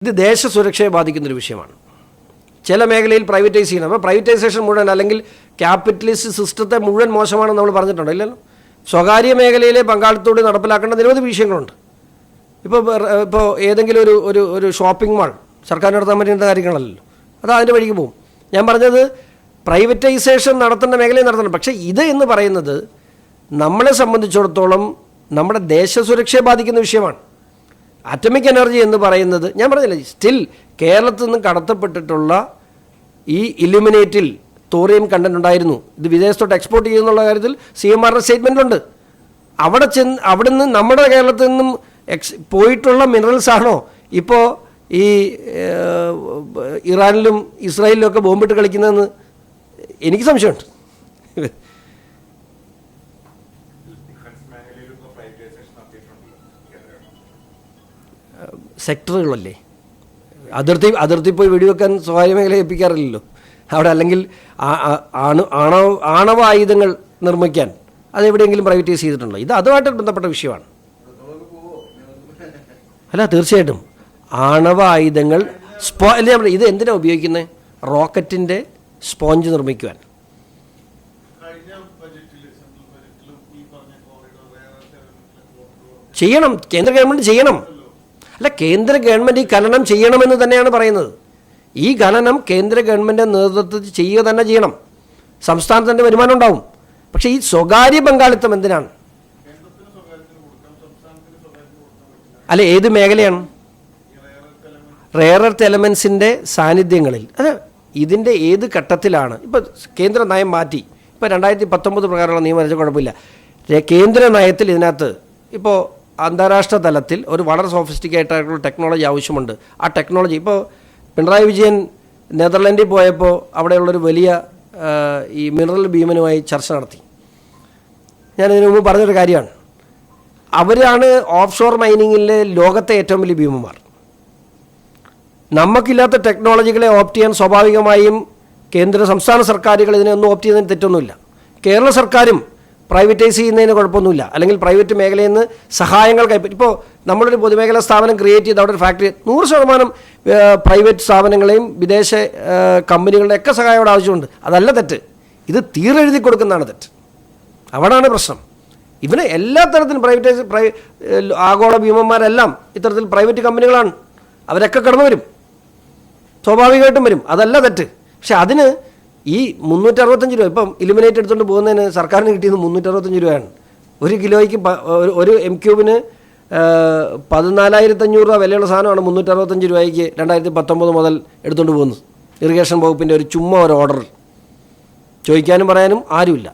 ഇത് ദേശസുരക്ഷയെ ബാധിക്കുന്നൊരു വിഷയമാണ്. ചില മേഖലയിൽ പ്രൈവറ്റൈസ് ചെയ്യണം. അപ്പോൾ പ്രൈവറ്റൈസേഷൻ മുഴുവൻ അല്ലെങ്കിൽ ക്യാപിറ്റലിസ്റ്റ് സിസ്റ്റത്തെ മുഴുവൻ മോശമാണെന്ന് നമ്മൾ പറഞ്ഞിട്ടുണ്ടോ? ഇല്ലല്ലോ. സ്വകാര്യ മേഖലയിലെ പങ്കാളിത്തത്തോടെ നടപ്പിലാക്കേണ്ട നിരവധി വിഷയങ്ങളുണ്ട്. ഇപ്പോൾ ഏതെങ്കിലും ഒരു ഷോപ്പിംഗ് മാൾ സർക്കാർ നടത്താൻ പറ്റുന്ന കാര്യങ്ങളല്ലല്ലോ, അത് അതിൻ്റെ വഴിക്ക് പോകും. ഞാൻ പറഞ്ഞത് പ്രൈവറ്റൈസേഷൻ നടത്തേണ്ട മേഖലയിൽ നടത്തണം. പക്ഷേ ഇത് എന്ന് പറയുന്നത് നമ്മളെ സംബന്ധിച്ചിടത്തോളം നമ്മുടെ ദേശസുരക്ഷയെ ബാധിക്കുന്ന വിഷയമാണ്. ആറ്റമിക് എനർജി എന്ന് പറയുന്നത് ഞാൻ പറഞ്ഞില്ല, സ്റ്റിൽ കേരളത്തിൽ നിന്ന് കടത്തപ്പെട്ടിട്ടുള്ള ഈ ഇലുമിനേറ്റിൽ തോറിയം കണ്ടന്റ് ഉണ്ടായിരുന്നു. ഇത് വിദേശത്തോട്ട് എക്സ്പോർട്ട് ചെയ്യുന്നുള്ള കാര്യത്തിൽ CMRന്റെ സ്റ്റേറ്റ്മെൻറ്റുണ്ട്. അവിടെ നിന്ന് നമ്മുടെ കേരളത്തിൽ നിന്നും പോയിട്ടുള്ള മിനറൽസ് ആണോ ഇപ്പോൾ ഈ ഇറാനിലും ഇസ്രായേലിലും ഒക്കെ ബോംബിട്ട് കളിക്കുന്നതെന്ന് എനിക്ക് സംശയമുണ്ട്. സെക്ടറുകളല്ലേ, അതിർത്തി പോയി വെടിവെക്കാൻ സ്വകാര്യ മേഖലയെ ഏൽപ്പിക്കാറില്ലല്ലോ അവിടെ. അല്ലെങ്കിൽ ആണവ ആയുധങ്ങൾ നിർമ്മിക്കാൻ അതെവിടെയെങ്കിലും പ്രൈവറ്റൈസ് ചെയ്തിട്ടുണ്ടോ? ഇത് അതുമായിട്ട് ബന്ധപ്പെട്ട വിഷയമാണ്. അല്ല, തീർച്ചയായിട്ടും ആണവ ആയുധങ്ങൾ ഇത് എന്തിനാണ് ഉപയോഗിക്കുന്നത്? റോക്കറ്റിൻ്റെ സ്പോഞ്ച് നിർമ്മിക്കുവാൻ. ചെയ്യണം, കേന്ദ്ര ഗവൺമെൻറ് ചെയ്യണം. അല്ല, കേന്ദ്ര ഗവൺമെൻറ് ഈ ഖനനം ചെയ്യണമെന്ന് തന്നെയാണ് പറയുന്നത്. ഈ ഖനനം കേന്ദ്ര ഗവൺമെൻറ് നേതൃത്വത്തിൽ ചെയ്യുക തന്നെ ചെയ്യണം. സംസ്ഥാനത്തിൻ്റെ വരുമാനം ഉണ്ടാവും. പക്ഷേ ഈ സ്വകാര്യ പങ്കാളിത്തം എന്തിനാണ്? അല്ല, ഏത് മേഖലയാണ്? റെയർ എർത്ത് എലമെൻസിൻ്റെ സാന്നിധ്യങ്ങളിൽ അത് ഇതിൻ്റെ ഏത് ഘട്ടത്തിലാണ്? ഇപ്പോൾ കേന്ദ്ര നയം മാറ്റി, ഇപ്പോൾ 2019 പ്രകാരമുള്ള നിയമം വെച്ചാൽ കുഴപ്പമില്ല. കേന്ദ്ര നയത്തിൽ ഇതിനകത്ത് ഇപ്പോൾ അന്താരാഷ്ട്ര തലത്തിൽ ഒരു വളരെ സോഫിസ്റ്റിക്കേറ്റഡ് ആയിട്ടുള്ള ടെക്നോളജി ആവശ്യമുണ്ട്. ആ ടെക്നോളജി ഇപ്പോൾ പിണറായി വിജയൻ നെതർലൻഡിൽ പോയപ്പോൾ അവിടെയുള്ളൊരു വലിയ ഈ മിനറൽ ബീമനുമായി ചർച്ച നടത്തി. ഞാനിതിനു മുമ്പ് പറഞ്ഞൊരു കാര്യമാണ്, അവരാണ് ഓഫ് ഷോർ മൈനിങ്ങിലെ ലോകത്തെ ഏറ്റവും വലിയ ഭീമന്മാർ. നമുക്കില്ലാത്ത ടെക്നോളജികളെ ഓപ്റ്റ് ചെയ്യാൻ സ്വാഭാവികമായും കേന്ദ്ര സംസ്ഥാന സർക്കാരുകൾ ഇതിനൊന്നും ഓപ്റ്റ് ചെയ്യുന്നതിന് തെറ്റൊന്നുമില്ല. കേരള സർക്കാരും പ്രൈവറ്റൈസ് ചെയ്യുന്നതിന് കുഴപ്പമൊന്നുമില്ല. അല്ലെങ്കിൽ പ്രൈവറ്റ് മേഖലയിൽ നിന്ന് സഹായങ്ങൾ ഇപ്പോൾ നമ്മളൊരു പൊതുമേഖലാ സ്ഥാപനം ക്രിയേറ്റ് ചെയ്ത് അവിടെ ഒരു ഫാക്ടറി 100% പ്രൈവറ്റ് സ്ഥാപനങ്ങളെയും വിദേശ കമ്പനികളുടെയൊക്കെ സഹായം അവിടെ ആവശ്യമുണ്ട്. അതല്ല തെറ്റ്. ഇത് തീരെഴുതി കൊടുക്കുന്നതാണ് തെറ്റ്. അവിടെയാണ് പ്രശ്നം. ഇവന് എല്ലാ തരത്തിലും ആഗോള ഭീമന്മാരെല്ലാം ഇത്തരത്തിൽ പ്രൈവറ്റ് കമ്പനികളാണ്. അവരൊക്കെ കടന്നു വരും, സ്വാഭാവികമായിട്ടും വരും. അതല്ല തെറ്റ്. പക്ഷെ അതിന് ഈ 365 രൂപ ഇപ്പം ഇലുമിനേറ്റ് എടുത്തുകൊണ്ട് പോകുന്നതിന് സർക്കാരിന് കിട്ടിയത് 365 രൂപയാണ്. ഒരു കിലോയ്ക്ക് ഒരു M3 14,500 രൂപ വിലയുള്ള സാധനമാണ് 365 രൂപയ്ക്ക് 2019 മുതൽ എടുത്തുകൊണ്ട് പോകുന്നത്. ഇറിഗേഷൻ വകുപ്പിൻ്റെ ഒരു ചുമ്മാ ഒരു ഓർഡർ, ചോദിക്കാനും പറയാനും ആരുമില്ല.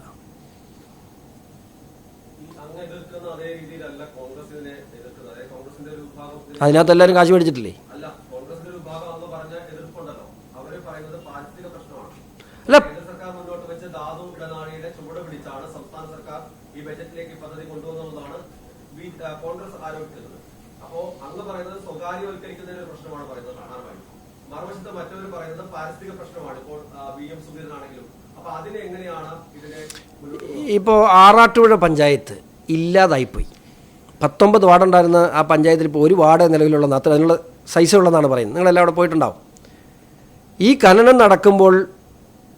അതിനകത്ത് എല്ലാവരും കാശ് മേടിച്ചിട്ടില്ലേ? അല്ല, കോൺഗ്രസ് ആരോപിക്കുന്നത്. അപ്പോൾ അങ്ങ് പറയുന്നത് സ്വകാര്യവൽക്കരിക്കുന്നതിന് പ്രശ്നമാണ് പറയുന്നത് പ്രധാനമായും. മറുവശത്ത് മറ്റൊരു പറയുന്നത് പാരിസ്ഥിതിക പ്രശ്നമാണ്. ഇപ്പോൾ VM സുധീരനാണെങ്കിലും. അപ്പൊ അതിനെ എങ്ങനെയാണ് ഇതിനെ? ഇപ്പോൾ ആറാട്ടുപുഴ പഞ്ചായത്ത് ഇല്ലാതായിപ്പോയി. 19 വാർഡുണ്ടായിരുന്ന ആ പഞ്ചായത്തിൽ ഇപ്പോൾ ഒരു വാർഡ് നിലവിലുള്ളതാണ്. അത്ര അതിനുള്ള സൈസ് ഉള്ളതെന്നാണ് പറയുന്നത്. നിങ്ങളെല്ലാം അവിടെ പോയിട്ടുണ്ടാവും. ഈ ഖനനം നടക്കുമ്പോൾ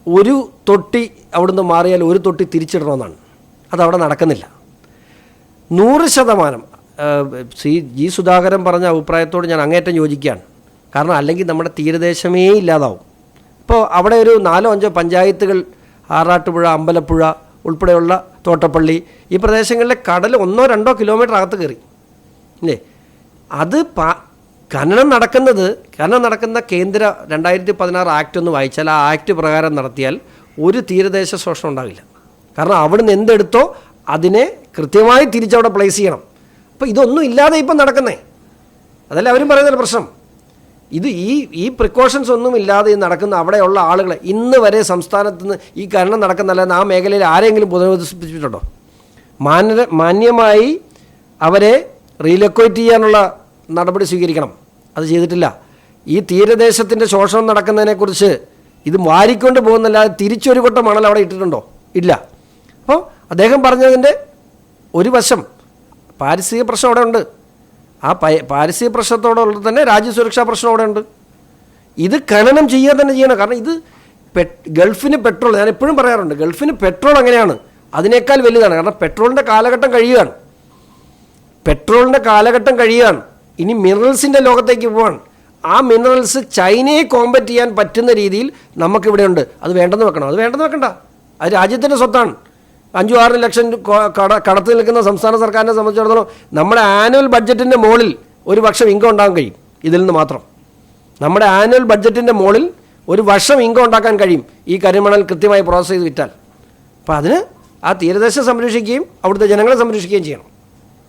ഒരു തൊട്ടി അവിടുന്ന് മാറിയാൽ ഒരു തൊട്ടി തിരിച്ചിടണമെന്നാണ്. അതവിടെ നടക്കുന്നില്ല. 100% G. സുധാകരൻ പറഞ്ഞ അഭിപ്രായത്തോട് ഞാൻ അങ്ങേറ്റം യോജിക്കുകയാണ്. കാരണം അല്ലെങ്കിൽ നമ്മുടെ തീരദേശമേ ഇല്ലാതാവും. ഇപ്പോൾ അവിടെ ഒരു 4-5 പഞ്ചായത്തുകൾ, ആറാട്ടുപുഴ, അമ്പലപ്പുഴ ഉൾപ്പെടെയുള്ള തോട്ടപ്പള്ളി, ഈ പ്രദേശങ്ങളിലെ കടൽ 1-2 കിലോമീറ്റർ അകത്ത് കയറി അല്ലേ. അത് ഖനനം നടക്കുന്ന കേന്ദ്ര 2016 ആക്ട് ഒന്ന് വായിച്ചാൽ ആ ആക്ട് പ്രകാരം നടത്തിയാൽ ഒരു തീരദേശ ശോഷണം ഉണ്ടാവില്ല. കാരണം അവിടുന്ന് എന്തെടുത്തോ അതിനെ കൃത്യമായി തിരിച്ചവിടെ പ്ലേസ് ചെയ്യണം. അപ്പോൾ ഇതൊന്നും ഇല്ലാതെ ഇപ്പം നടക്കുന്നേ. അതല്ല അവരും പറയുന്നൊരു പ്രശ്നം. ഇത് ഈ പ്രിക്കോഷൻസ് ഒന്നും ഇല്ലാതെ നടക്കുന്ന അവിടെയുള്ള ആളുകളെ ഇന്ന് വരെ സംസ്ഥാനത്ത് നിന്ന് ഈ ഖനനം നടക്കുന്നല്ലാതെ ആ മേഖലയിൽ ആരെങ്കിലും പുനരധിവസിപ്പിച്ചിട്ടുണ്ടോ? മാന്യമായി അവരെ റീലൊക്കേറ്റ് ചെയ്യാനുള്ള നടപടി സ്വീകരിക്കണം. അത് ചെയ്തിട്ടില്ല. ഈ തീരദേശത്തിൻ്റെ ശോഷണം നടക്കുന്നതിനെക്കുറിച്ച് ഇത് വാരിക്കൊണ്ട് പോകുന്നല്ലാതെ തിരിച്ചൊരു കൊട്ട മണൽ അവിടെ ഇട്ടിട്ടുണ്ടോ? ഇല്ല. അപ്പോൾ അദ്ദേഹം പറഞ്ഞതിൻ്റെ ഒരു വശം പാരിസ്ഥിതിക പ്രശ്നം അവിടെ ഉണ്ട്. ആ പാരിസ്ഥിതിക പ്രശ്നത്തോടൊപ്പം തന്നെ രാജ്യസുരക്ഷാ പ്രശ്നം അവിടെ ഉണ്ട്. ഇത് ഖനനം ചെയ്യുക തന്നെ ചെയ്യണം. കാരണം ഇത് ഗൾഫിന് പെട്രോൾ, ഞാൻ എപ്പോഴും പറയാറുണ്ട്, ഗൾഫിന് പെട്രോൾ എങ്ങനെയാണ് അതിനേക്കാൾ വലുതാണ്. കാരണം പെട്രോളിൻ്റെ കാലഘട്ടം കഴിയുകയാണ്. ഇനി മിനറൽസിൻ്റെ ലോകത്തേക്ക് പോവാണ്. ആ മിനറൽസ് ചൈനയെ കോമ്പറ്റ് ചെയ്യാൻ പറ്റുന്ന രീതിയിൽ നമുക്കിവിടെ ഉണ്ട്. അത് വേണ്ടെന്ന് വെക്കണം. അത് വേണ്ടെന്ന് വെക്കണ്ട. അത് രാജ്യത്തിൻ്റെ സ്വത്താണ്. 5-6 ലക്ഷം കടത്ത് നിൽക്കുന്ന സംസ്ഥാന സർക്കാരിനെ സംബന്ധിച്ചിടത്തോളം നമ്മുടെ ആനുവൽ ബഡ്ജറ്റിൻ്റെ മുകളിൽ ഒരു വർഷം ഇൻകം ഉണ്ടാകാൻ കഴിയും. ഇതിൽ നിന്ന് മാത്രം നമ്മുടെ ആനുവൽ ബഡ്ജറ്റിൻ്റെ മുകളിൽ ഒരു വർഷം ഇൻകം ഉണ്ടാക്കാൻ കഴിയും ഈ കരിമണൽ കൃത്യമായി പ്രോസസ്സ് ചെയ്ത് വിറ്റാൽ. അപ്പോൾ അതിന് ആ തീരദേശം സംരക്ഷിക്കുകയും അവിടുത്തെ ജനങ്ങളെ സംരക്ഷിക്കുകയും ചെയ്യണം.